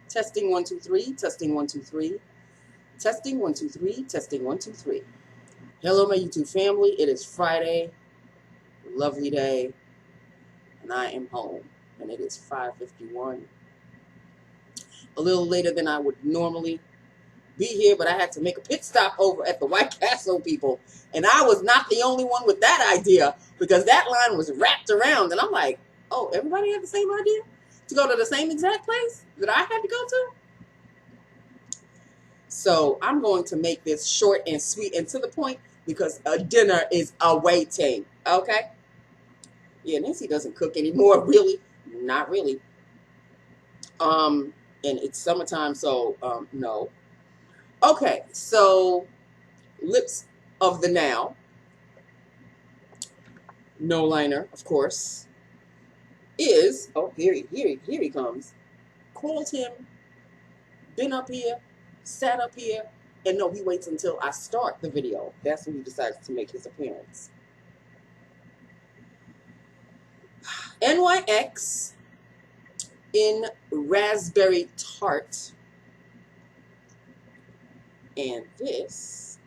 Testing 1 2 3. Testing 1 2 3. Testing 1 2 3. Testing 1 2 3. Hello, my YouTube family. It is Friday, a lovely day, and I am home. And it is 5:51. A little later than I would normally be here, but I had to make a pit stop over at the White Castle, people. And I was not the only one with that idea, because that line was wrapped around. And I'm like, oh, everybody had the same idea? To go to the same exact place that I had to go to? So I'm going to make this short and sweet and to the point, because a dinner is awaiting. Okay? Yeah, Nancy doesn't cook anymore, really. Not really. And it's summertime, so no. Okay, so lips of the now. No liner, of course. Is, oh, here he comes. Called him, been up here, sat up here, and no, he waits until I start the video. That's when he decides to make his appearance. NYX in Raspberry Tart. And this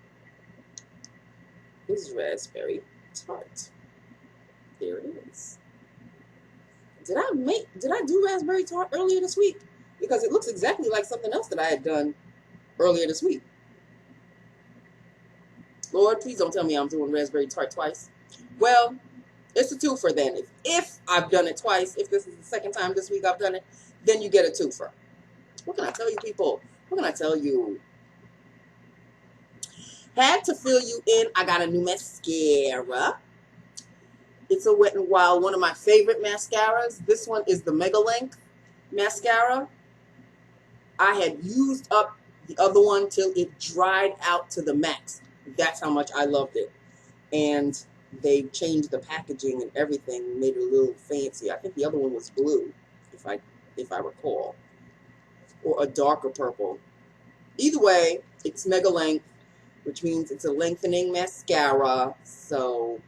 is Raspberry Tart. There it is. Did I do Raspberry Tart earlier this week? Because it looks exactly like something else that I had done earlier this week. Lord, please don't tell me I'm doing Raspberry Tart twice. Well, it's a twofer then. If I've done it twice, if this is the second time this week I've done it, then you get a twofer. What can I tell you, people? What can I tell you? Had to fill you in, I got a new mascara. It's a Wet n Wild, one of my favorite mascaras. This one is the Mega Length mascara. I had used up the other one till it dried out to the max. That's how much I loved it. And they changed the packaging and everything, made it a little fancy. I think the other one was blue, if I recall, or a darker purple. Either way, it's Mega Length, which means it's a lengthening mascara. So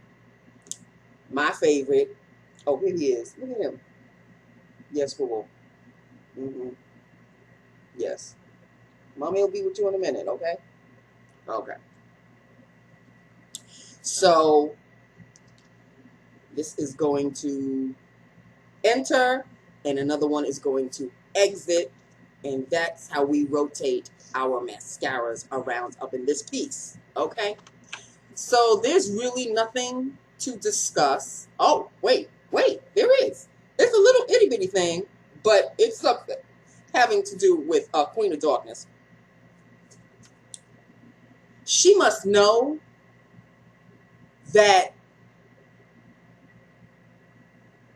my favorite. Oh, here he is. Look at him. Yes, Google. Yes. Mommy will be with you in a minute, okay? Okay. So this is going to enter, and another one is going to exit, and that's how we rotate our mascaras around up in this piece, okay? So there's really nothing to discuss. Oh, wait, there is. It's a little itty-bitty thing, but it's something having to do with Queen of Darkness. She must know that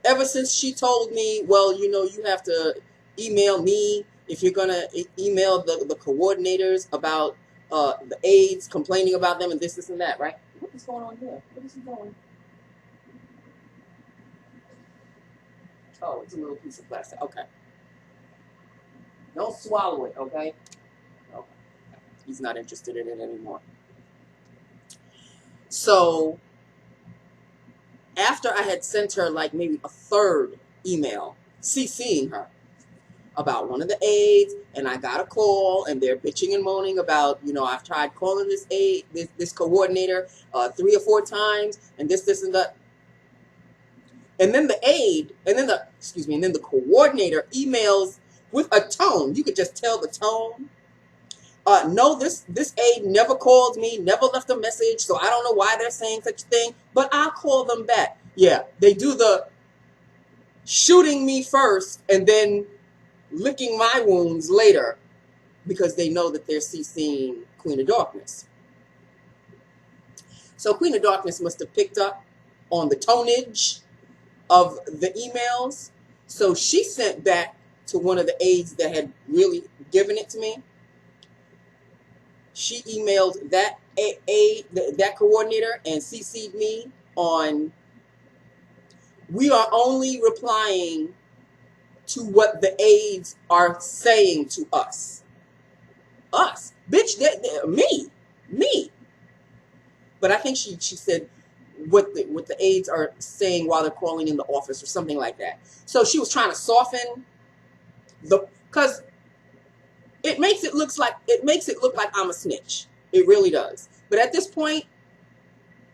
ever since she told me, well, you know, you have to email me if you're going to email the coordinators about the aides, complaining about them and this and that, right? What is going on here? What is he doing? Oh, it's a little piece of plastic. Okay. Don't swallow it, okay? Okay. He's not interested in it anymore. So after I had sent her like maybe a third email CCing her about one of the aides, and I got a call, and they're bitching and moaning about, you know, I've tried calling this aide, this coordinator 3 or 4 times, and this and that. And then the aide, and then the coordinator emails with a tone. You could just tell the tone. No, this aide never called me, never left a message, so I don't know why they're saying such a thing, but I'll call them back. Yeah, they do the shooting me first and then licking my wounds later, because they know that they're CCing Queen of Darkness. So Queen of Darkness must have picked up on the tonnage of the emails. So she sent back to one of the aides that had really given it to me. She emailed that aide, that coordinator, and CC'd me on, we are only replying to what the aides are saying to us. Us. Bitch, me. But I think she said what the aides are saying while they're calling in the office or something like that. So she was trying to soften because it makes it look like I'm a snitch. It really does. But at this point,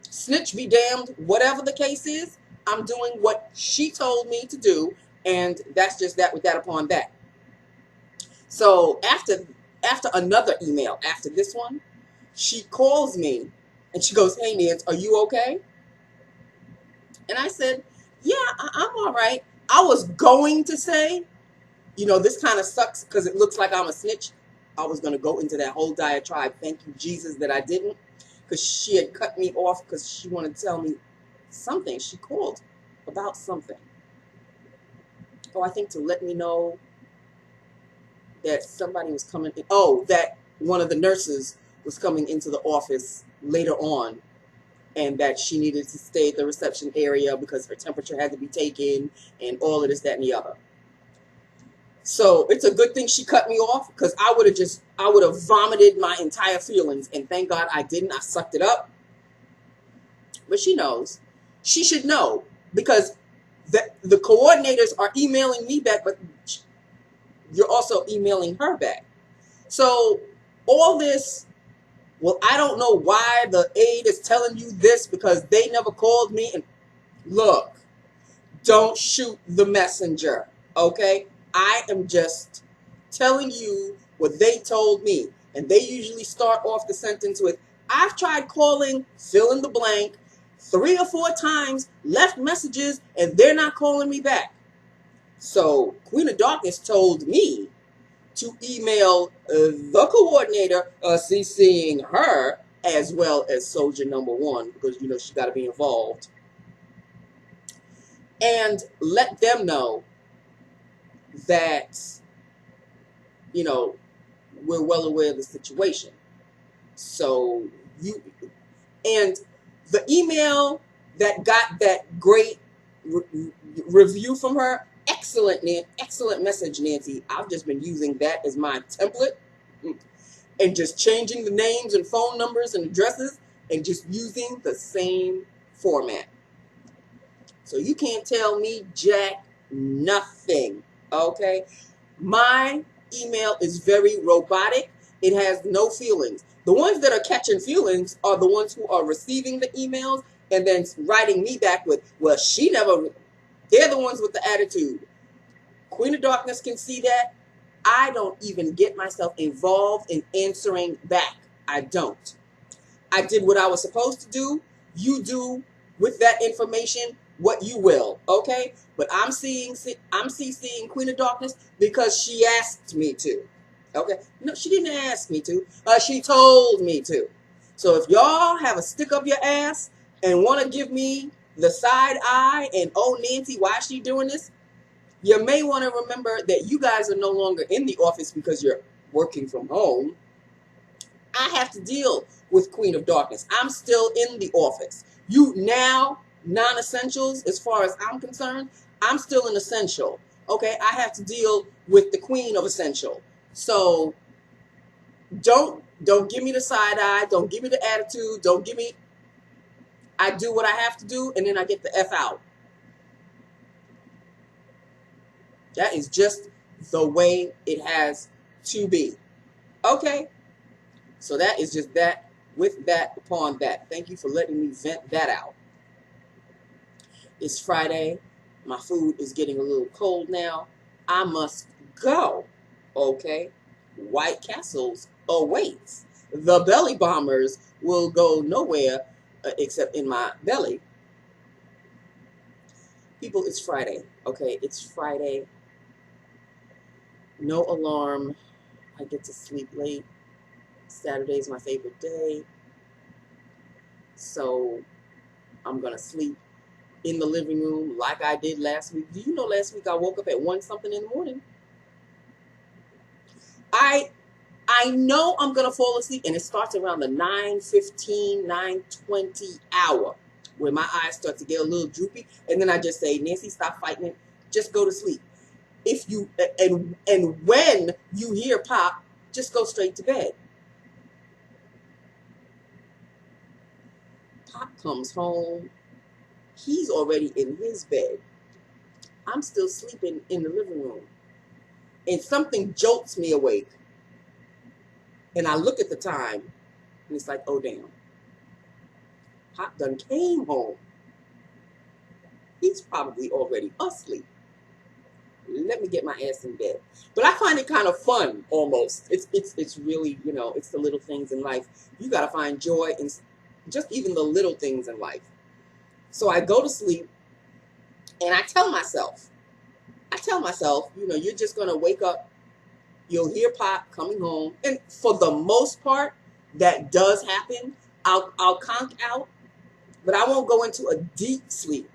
snitch be damned, whatever the case is, I'm doing what she told me to do, and that's just that with that upon that. So after another email, after this one, she calls me and she goes, "Hey Nance, are you okay?" And I said, "Yeah, I'm all right." I was going to say, this kind of sucks because it looks like I'm a snitch. I was going to go into that whole diatribe. Thank you, Jesus, that I didn't, because she had cut me off because she wanted to tell me something. She called about something. Oh, I think to let me know that somebody was coming in. Oh, that one of the nurses was coming into the office later on, and that she needed to stay at the reception area because her temperature had to be taken and all of this, that, and the other. So it's a good thing she cut me off, because I would have vomited my entire feelings, and thank God I didn't. I sucked it up. But she knows. She should know, because the coordinators are emailing me back, but you're also emailing her back. So all this, well, I don't know why the aide is telling you this, because they never called me. And look, don't shoot the messenger, okay? I am just telling you what they told me. And they usually start off the sentence with, "I've tried calling, fill in the blank, 3 or 4 times, left messages, and they're not calling me back." So Queen of Darkness told me to email the coordinator, CCing her, as well as Soldier Number 1, because she got to be involved, and let them know that we're well aware of the situation. So and the email that got that great review from her, excellent message, Nancy. I've just been using that as my template, and just changing the names and phone numbers and addresses, and just using the same format. So you can't tell me jack nothing, okay? My email is very robotic. It has no feelings. The ones that are catching feelings are the ones who are receiving the emails and then writing me back with, "Well, she never," they're the ones with the attitude. Queen of Darkness can see that. I don't even get myself involved in answering back. I don't. I did what I was supposed to do. You do with that information what you will, okay? But I'm CCing Queen of Darkness because she asked me to, okay? No, she didn't ask me to. She told me to. So if y'all have a stick up your ass and want to give me the side eye and, "Oh, Nancy, why is she doing this?" You may want to remember that you guys are no longer in the office because you're working from home. I have to deal with Queen of Darkness. I'm still in the office. You now, non-essentials, as far as I'm concerned, I'm still an essential. Okay, I have to deal with the Queen of Essential. So don't give me the side eye. Don't give me the attitude. Don't give me. I do what I have to do, and then I get the F out. That is just the way it has to be. Okay, so that is just that. With that, upon that. Thank you for letting me vent that out. It's Friday. My food is getting a little cold now. I must go. Okay? White Castles awaits. The belly bombers will go nowhere except in my belly. People, it's Friday. Okay? It's Friday. No alarm. I get to sleep late. Saturday is my favorite day. So I'm going to sleep in the living room like I did last week. Do you know last week I woke up at 1 something in the morning? I know I'm going to fall asleep, and it starts around the 9:15, 9:20 hour where my eyes start to get a little droopy, and then I just say, "Nancy, stop fighting it. Just go to sleep." If you and when you hear pop, just go straight to bed. Pop comes home. He's already in his bed. I'm still sleeping in the living room. And something jolts me awake. And I look at the time, and it's like, oh, damn. Pop done came home. He's probably already asleep. Let me get my ass in bed. But I find it kind of fun, almost. It's really, you know, it's the little things in life. You got to find joy in just even the little things in life. So I go to sleep, and I tell myself, you know, you're just going to wake up. You'll hear Pop coming home. And for the most part, that does happen. I'll conk out, but I won't go into a deep sleep.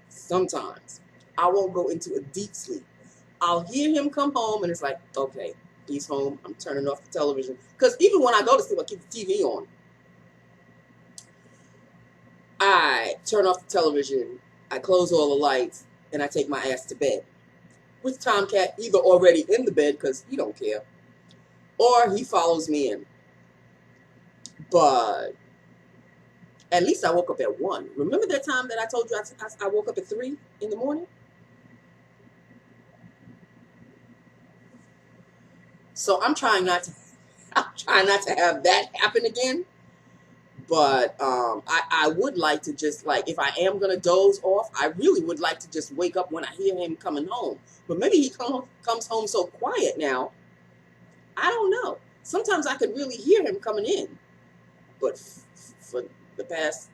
Sometimes I won't go into a deep sleep. I'll hear him come home, and it's like, okay, he's home. I'm turning off the television. Because even when I go to sleep, I keep the TV on. I turn off the television, I close all the lights, and I take my ass to bed. With Tomcat either already in the bed, because he don't care, or he follows me in. But at least I woke up at 1. Remember that time that I told you I woke up at 3 in the morning? So I'm trying not to have that happen again. But I would like to just, like, if I am going to doze off, I really would like to just wake up when I hear him coming home. But maybe he comes home so quiet now. I don't know. Sometimes I could really hear him coming in. But for the past,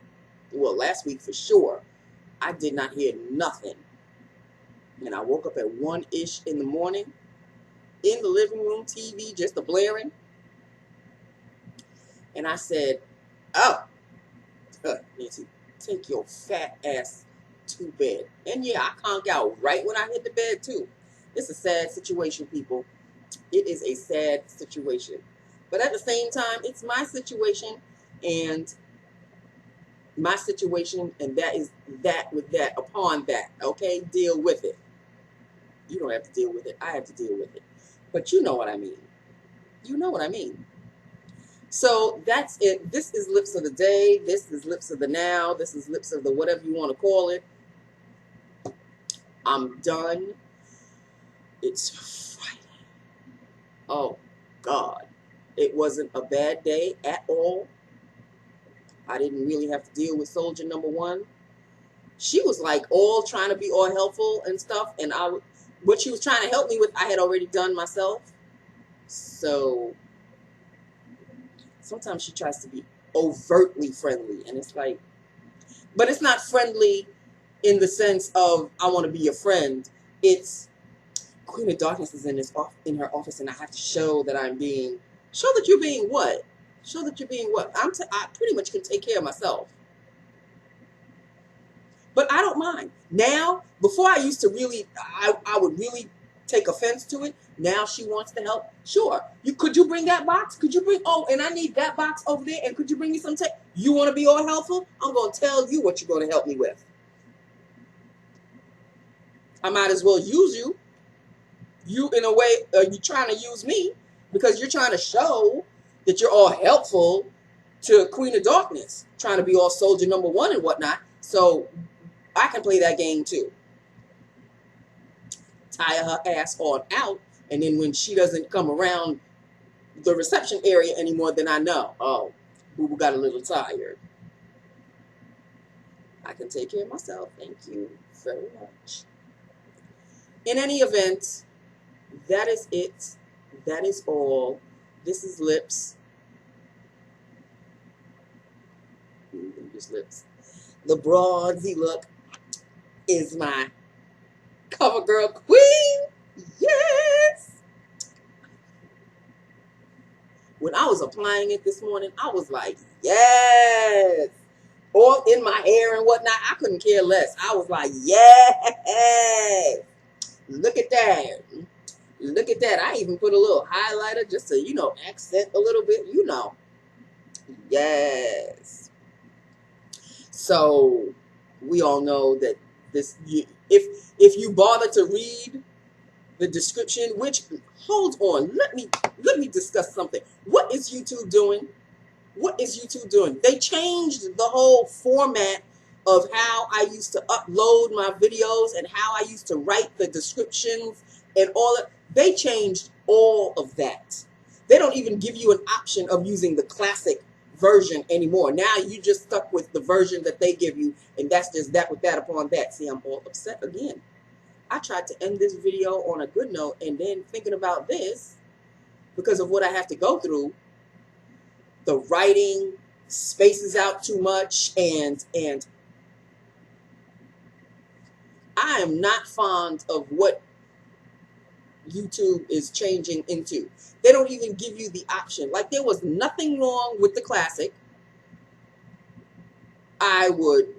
well, last week for sure, I did not hear nothing. And I woke up at 1-ish in the morning, in the living room, TV just a blaring. And I said, oh, Nancy, take your fat ass to bed. And yeah, I conked out right when I hit the bed too. It's a sad situation, people. It is a sad situation. But at the same time, it's my situation, and that is that with that, upon that, okay? Deal with it. You don't have to deal with it. I have to deal with it. But you know what I mean. You know what I mean. So that's it. This is Lips of the Day. This is Lips of the Now. This is Lips of the whatever you want to call it. I'm done. It's Friday. Oh, God. It wasn't a bad day at all. I didn't really have to deal with soldier number 1. She was like all trying to be all helpful and stuff. And what she was trying to help me with, I had already done myself. So sometimes she tries to be overtly friendly, and it's like, but it's not friendly in the sense of I want to be your friend. It's Queen of Darkness is in her office, and I have to show that show that you're being what? Show that you're being what? I pretty much can take care of myself. But I don't mind. Now, before I used to really, I would really take offense to it. Now she wants to help. Sure. Could you bring that box? Could you bring, and I need that box over there, and could you bring me some tape? You want to be all helpful? I'm going to tell you what you're going to help me with. I might as well use you. You, in a way, you're trying to use me because you're trying to show that you're all helpful to Queen of Darkness, trying to be all soldier number 1 and whatnot. So I can play that game too. Tire her ass on out, and then when she doesn't come around the reception area anymore, then I know, oh, Boo-Boo got a little tired. I can take care of myself. Thank you very much. In any event, that is it. That is all. This is Lips. Just Lips. The broadsy look is my cover girl queen. Yes. When I was applying it this morning, I was like, yes. All in my hair and whatnot. I couldn't care less. I was like, yes. Look at that. Look at that. I even put a little highlighter just to, accent a little bit, Yes. So we all know that this, if you bother to read the description, which, hold on, let me discuss something. What is YouTube doing? What is YouTube doing? They changed the whole format of how I used to upload my videos and how I used to write the descriptions and all that. They changed all of that. They don't even give you an option of using the classic version anymore. Now you just stuck with the version that they give you, and that's just that with that upon that. See, I'm all upset again. I tried to end this video on a good note, and then thinking about this, because of what I have to go through, the writing spaces out too much, and I am not fond of what YouTube is changing into. They don't even give you the option. Like, there was nothing wrong with the classic. I would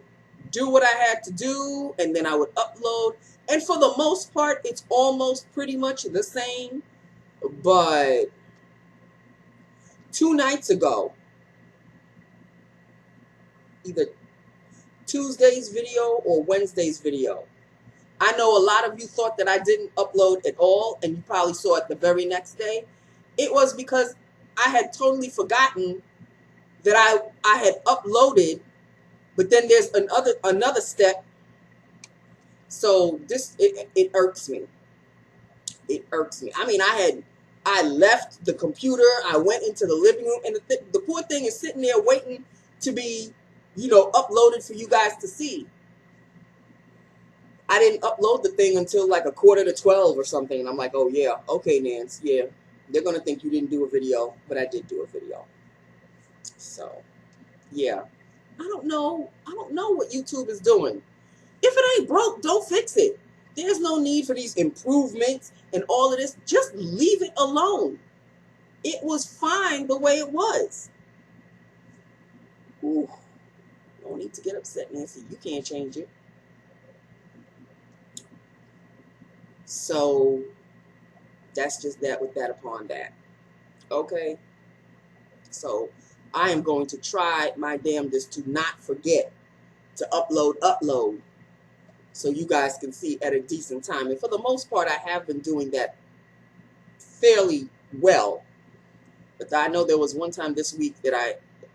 do what I had to do, and then I would upload. And for the most part, it's almost pretty much the same. But 2 nights ago, either Tuesday's video or Wednesday's video, I know a lot of you thought that I didn't upload at all, and you probably saw it the very next day. It was because I had totally forgotten that I had uploaded, but then there's another step. So it irks me. It irks me. I mean, I left the computer, I went into the living room, and the poor thing is sitting there waiting to be, uploaded for you guys to see. I didn't upload the thing until like 11:45 or something. And I'm like, oh yeah, okay, Nance, yeah. They're gonna think you didn't do a video, but I did do a video. So, yeah. I don't know what YouTube is doing. If it ain't broke, don't fix it. There's no need for these improvements and all of this. Just leave it alone. It was fine the way it was. Ooh, no need to get upset, Nancy. You can't change it. So that's just that with that upon that. Okay? So I am going to try my damnedest to not forget to upload so you guys can see at a decent time. And for the most part, I have been doing that fairly well. But I know there was one time this week that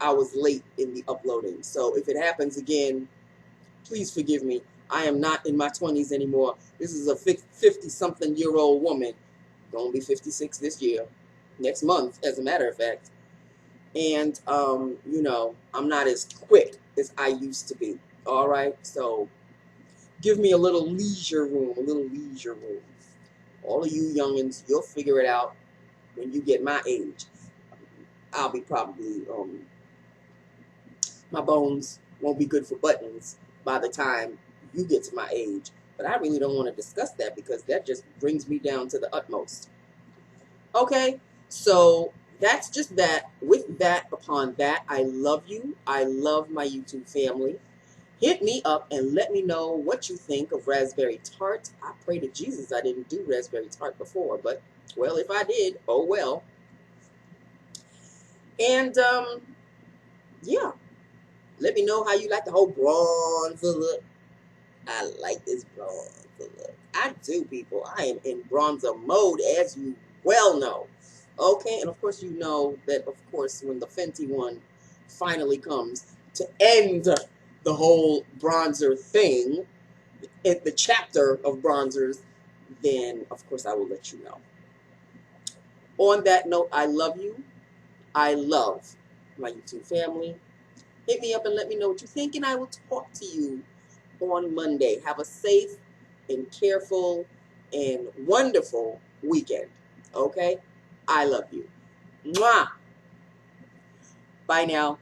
I was late in the uploading. So if it happens again, please forgive me. I am not in my 20s anymore. This is a 50-something-year-old woman. Gonna be 56 this year. Next month, as a matter of fact. And, I'm not as quick as I used to be. All right? So give me a little leisure room, All of you youngins, you'll figure it out when you get my age. I'll be probably, my bones won't be good for buttons by the time you get to my age. But I really don't want to discuss that because that just brings me down to the utmost. Okay, so that's just that. With that, upon that, I love you. I love my YouTube family. Hit me up and let me know what you think of Raspberry Tart. I pray to Jesus I didn't do Raspberry Tart before, but, well, if I did, oh well. And, yeah. Let me know how you like the whole bronzer look. I like this bronzer look. I do, people. I am in bronzer mode, as you well know. Okay, and of course you know that, of course, when the Fenty one finally comes to end the whole bronzer thing, the chapter of bronzers, then, of course, I will let you know. On that note, I love you. I love my YouTube family. Hit me up and let me know what you think, and I will talk to you on Monday. Have a safe and careful and wonderful weekend. Okay? I love you. Mwah! Bye now.